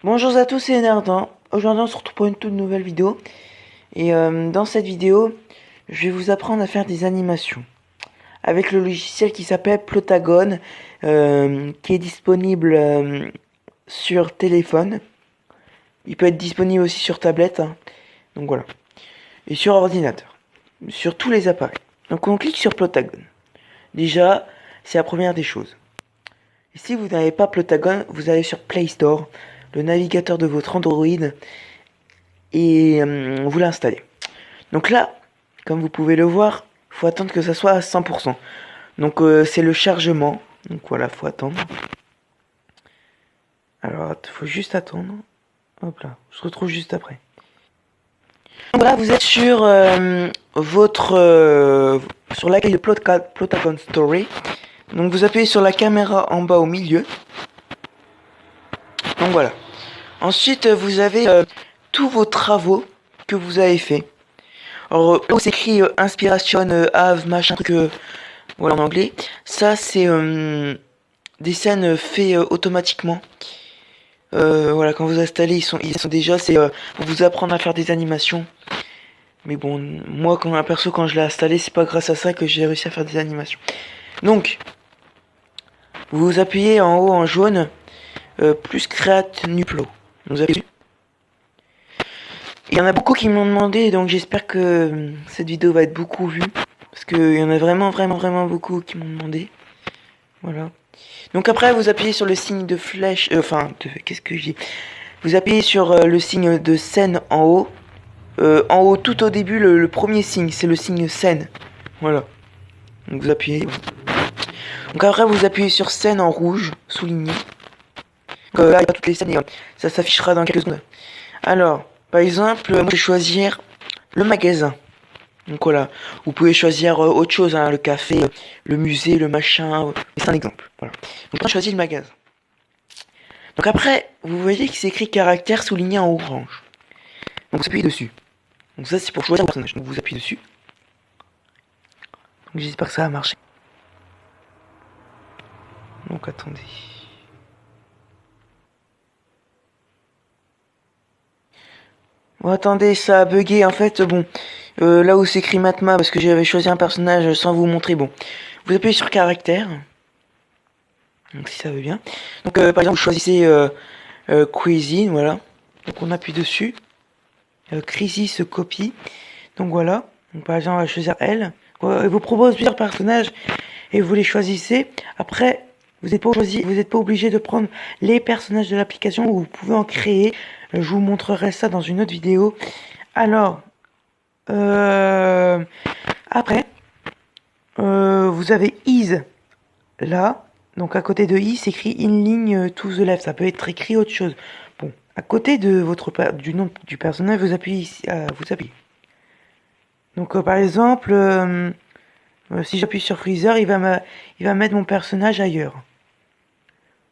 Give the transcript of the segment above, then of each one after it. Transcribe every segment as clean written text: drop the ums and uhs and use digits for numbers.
Bonjour à tous, c'est Nerdin. Aujourd'hui on se retrouve pour une toute nouvelle vidéo. Et dans cette vidéo, je vais vous apprendre à faire des animations. Avec le logiciel qui s'appelle Plotagon, qui est disponible sur téléphone. Il peut être disponible aussi sur tablette. Hein. Donc voilà. Et sur ordinateur. Sur tous les appareils. Donc on clique sur Plotagon. Déjà, c'est la première des choses. Et si vous n'avez pas Plotagon, vous allez sur Play Store, le navigateur de votre Android, et vous l'installez. Donc là, comme vous pouvez le voir, il faut attendre que ça soit à 100%. Donc c'est le chargement. Donc voilà, faut attendre. Alors, il faut juste attendre. Hop là, je se retrouve juste après. Donc voilà, vous êtes sur sur l'accueil de Plotagon Story. Donc vous appuyez sur la caméra en bas au milieu. Donc voilà. Ensuite, vous avez tous vos travaux que vous avez fait. Alors là où c'est écrit Inspiration Have machin truc voilà en anglais. Ça c'est des scènes faites automatiquement. Voilà, quand vous installez, ils sont déjà, c'est pour vous apprendre à faire des animations. Mais bon, moi quand je l'ai installé, c'est pas grâce à ça que j'ai réussi à faire des animations. Donc, vous appuyez en haut en jaune, plus Create New Flow. Vous appuyez dessus. Il y en a beaucoup qui m'ont demandé, donc j'espère que cette vidéo va être beaucoup vue. Parce qu'il y en a vraiment beaucoup qui m'ont demandé. Voilà. Donc après, vous appuyez sur le signe de flèche, qu'est-ce que j'ai? Vous appuyez sur le signe de scène en haut. En haut, tout au début, le premier signe, c'est le signe scène. Voilà. Donc vous appuyez. Donc après, vous appuyez sur scène en rouge, souligné. Donc, là, il y a toutes les scènes et ça s'affichera dans quelques secondes. Alors, par exemple, moi je vais choisir le magasin. Donc voilà, vous pouvez choisir autre chose, hein, le café, le musée, le machin. C'est un exemple. Voilà. Donc on choisit le magasin. Donc après, vous voyez qu'il s'écrit caractère souligné en orange. Donc vous appuyez dessus. Donc ça c'est pour choisir le personnage. Donc vous appuyez dessus. Donc j'espère que ça va marcher. Donc attendez. Bon attendez, ça a bugué en fait. Bon, là où c'est écrit Matma, parce que j'avais choisi un personnage sans vous montrer. Bon, vous appuyez sur caractère. Donc si ça veut bien. Donc par exemple vous choisissez cuisine, voilà. Donc on appuie dessus. Crisis copie. Donc voilà. Donc par exemple on va choisir elle. Il vous propose plusieurs personnages et vous les choisissez. Après vous n'êtes pas obligé de prendre les personnages de l'application, vous pouvez en créer. Je vous montrerai ça dans une autre vidéo. Alors après vous avez Is là. Donc à côté de I, c'est écrit in ligne to the left. Ça peut être écrit autre chose. Bon, à côté de du nom du personnage, vous appuyez ici. Vous appuyez. Donc par exemple, si j'appuie sur Freezer, il va mettre mon personnage ailleurs.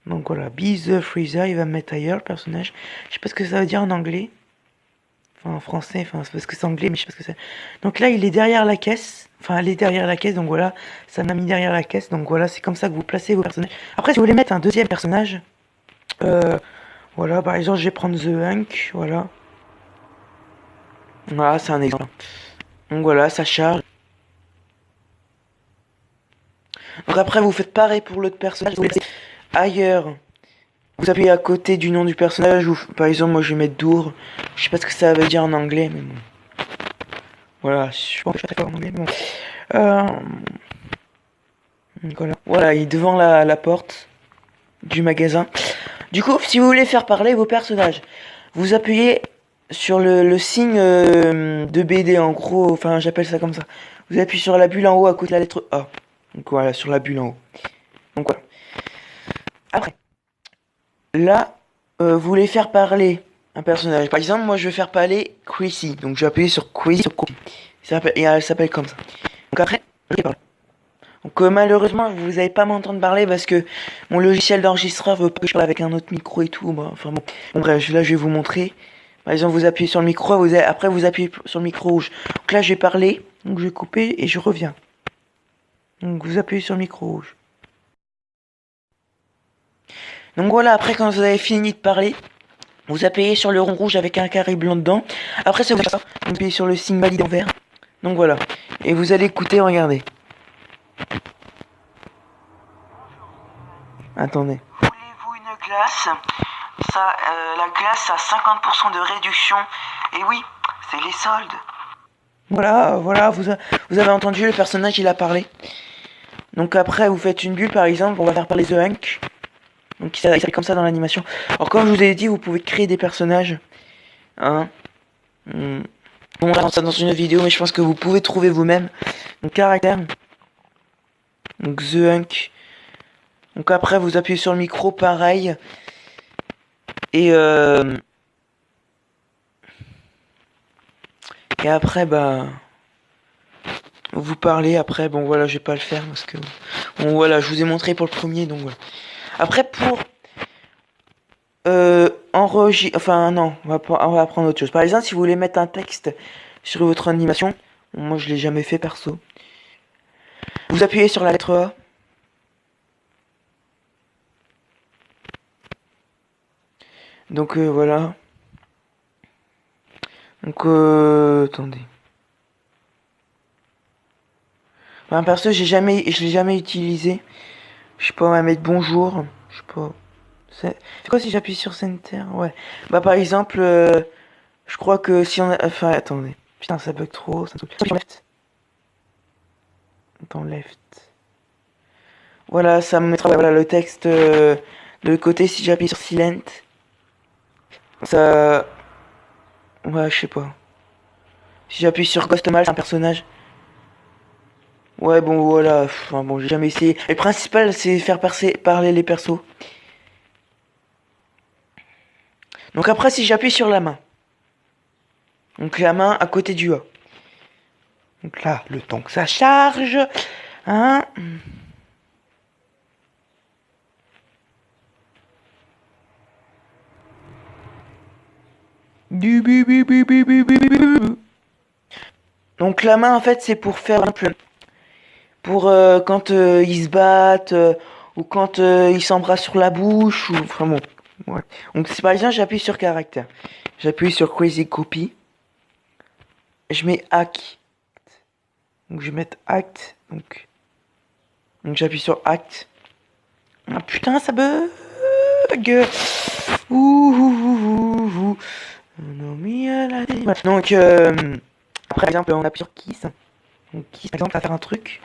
Donc voilà, Biz Freezer, il va me mettre ailleurs le personnage. Je sais pas ce que ça veut dire en anglais. Enfin en français, enfin c'est parce que c'est anglais, mais je sais pas ce que c'est. Donc là, il est derrière la caisse. Enfin, elle est derrière la caisse, donc voilà, ça m'a mis derrière la caisse, donc voilà, c'est comme ça que vous placez vos personnages. Après, si vous voulez mettre un deuxième personnage, voilà, par exemple, je vais prendre The Hunk, voilà. Voilà, c'est un exemple. Donc voilà, ça charge. Donc après, vous faites pareil pour l'autre personnage, vous placez ailleurs. Vous appuyez à côté du nom du personnage, ou par exemple, moi je vais mettre Dour. Je sais pas ce que ça veut dire en anglais, mais bon. Voilà, je pense que je suis d'accord en anglais, mais bon. Voilà. Voilà, il est devant la porte du magasin. Du coup, si vous voulez faire parler vos personnages, vous appuyez sur le signe de BD en gros, enfin j'appelle ça comme ça. Vous appuyez sur la bulle en haut à côté de la lettre A. Donc voilà, sur la bulle en haut. Donc voilà. Après, là, vous voulez faire parler un personnage. Par exemple, moi je vais faire parler Chrissy. Donc je vais appuyer sur Chrissy sur copie. Et elle s'appelle comme ça. Donc après, je vais parler. Donc malheureusement vous n'allez pas m'entendre parler parce que mon logiciel d'enregistreur veut pas que je parle avec un autre micro et tout. Bah, enfin bon. Bon bref, là je vais vous montrer. Par exemple vous appuyez sur le micro, après vous appuyez sur le micro rouge. Donc là je vais parler, donc je vais couper et je reviens. Donc vous appuyez sur le micro rouge. Donc voilà, après quand vous avez fini de parler, Vous appuyez sur le rond rouge avec un carré blanc dedans. Après ça vous appuyez sur le signe valide en vert. Donc voilà. Et vous allez écouter, regardez. Attendez. Voulez-vous une glace? Ça, la glace a 50% de réduction. Et oui, c'est les soldes. Voilà, vous avez entendu, le personnage il a parlé. Donc après vous faites une bulle par exemple, on va faire parler The Hunk. Donc il s'appelle comme ça dans l'animation. Alors comme je vous ai dit, vous pouvez créer des personnages. Hein. Bon, on va ça dans une autre vidéo, mais je pense que vous pouvez trouver vous-même. Donc caractère. Donc The Hunk. Donc après vous appuyez sur le micro, pareil. Et après bah vous parlez après. Bon voilà, je vais pas le faire parce que bon voilà, je vous ai montré pour le premier, donc voilà. Après pour enfin non, on va prendre autre chose. Par exemple, si vous voulez mettre un texte sur votre animation, bon, moi je l'ai jamais fait perso. Vous appuyez sur la lettre A. Donc voilà. Donc attendez. Enfin, perso, je l'ai jamais utilisé. Je sais pas, on va mettre bonjour. Je sais pas. C'est quoi si j'appuie sur Center? Ouais. Bah par exemple, je crois que si on a... Enfin, attendez. Putain, ça bug trop. Ça... Left. Dans left. Voilà, ça me mettra voilà, le texte de l'autre côté. Si j'appuie sur Silent, ça... Ouais, je sais pas. Si j'appuie sur Ghost c'est un personnage. Ouais, bon, voilà. Enfin, bon, j'ai jamais essayé. Le principal, c'est faire parler les persos. Donc après, si j'appuie sur la main. Donc la main à côté du A. Donc là, le temps que ça charge. Hein. Donc la main, en fait, c'est pour faire un peu... Pour quand ils se battent, ou quand ils s'embrassent sur la bouche, ou... Enfin bon, ouais. Donc si par exemple, j'appuie sur caractère. J'appuie sur Crazy Copy. Je mets Hack. Donc je vais mettre Act. Donc j'appuie sur Act. Ah putain, ça bug. Ouh. Donc après par exemple on appuie sur Kiss. Donc Kiss par exemple va faire un truc.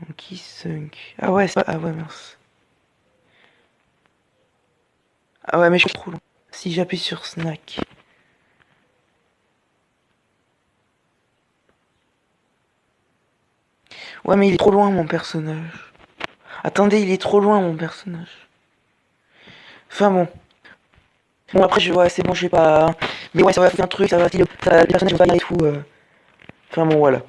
Donc Kiss. Ah ouais, c'est pas... Ah ouais, mince. Ah ouais, mais je suis trop long. Si j'appuie sur Snack. Ouais, mais il est trop loin mon personnage. Attendez, il est trop loin mon personnage. Enfin bon. Bon après je vois, c'est bon, je vais pas. Mais ouais, ça va faire un truc, ça va le personnage va et tout. Enfin bon voilà.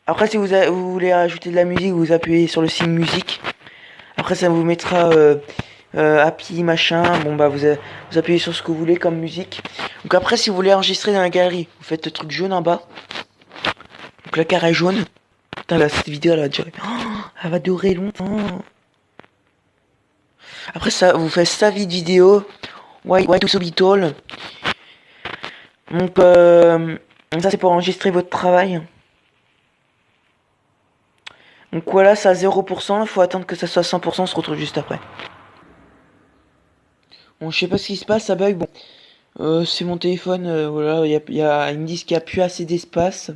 Après si vous voulez rajouter de la musique, vous appuyez sur le signe musique. Après ça vous mettra happy machin. Bon bah vous appuyez sur ce que vous voulez comme musique. Donc après si vous voulez enregistrer dans la galerie, vous faites le truc jaune en bas. Donc le carré jaune. Putain là cette vidéo elle va durer. Oh, elle va durer longtemps. Après ça vous faites sa vidéo. Why to so little. Donc ça c'est pour enregistrer votre travail. Donc voilà, ça à 0%, il faut attendre que ça soit 100%, on se retrouve juste après. Bon, je sais pas ce qui se passe, ça bug, bon. C'est mon téléphone, voilà, ils me disent qu'il n'y a plus assez d'espace,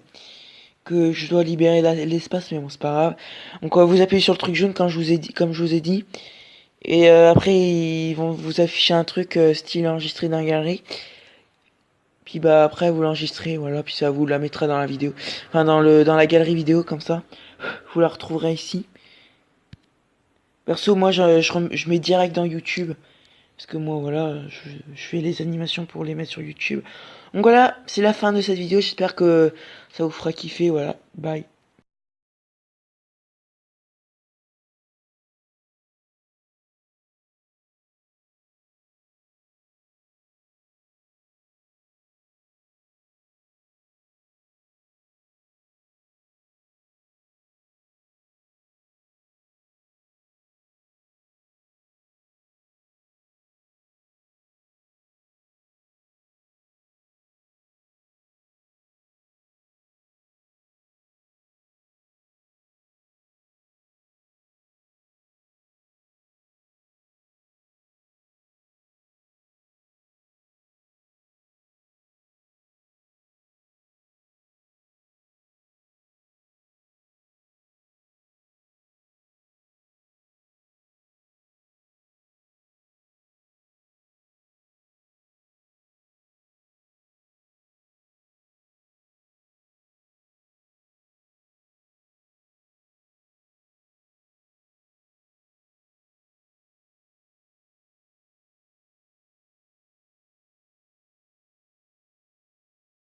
que je dois libérer l'espace, mais bon, c'est pas grave. Donc vous appuyez sur le truc jaune quand je vous ai dit, comme je vous ai dit. Et après, ils vont vous afficher un truc style enregistré dans la galerie. Puis bah après vous l'enregistrez, voilà, puis ça vous la mettra dans la vidéo. Enfin dans la galerie vidéo comme ça. Vous la retrouverez ici. Perso moi je mets direct dans YouTube. Parce que moi voilà, je fais les animations pour les mettre sur YouTube. Donc voilà, c'est la fin de cette vidéo, j'espère que ça vous fera kiffer, voilà, bye.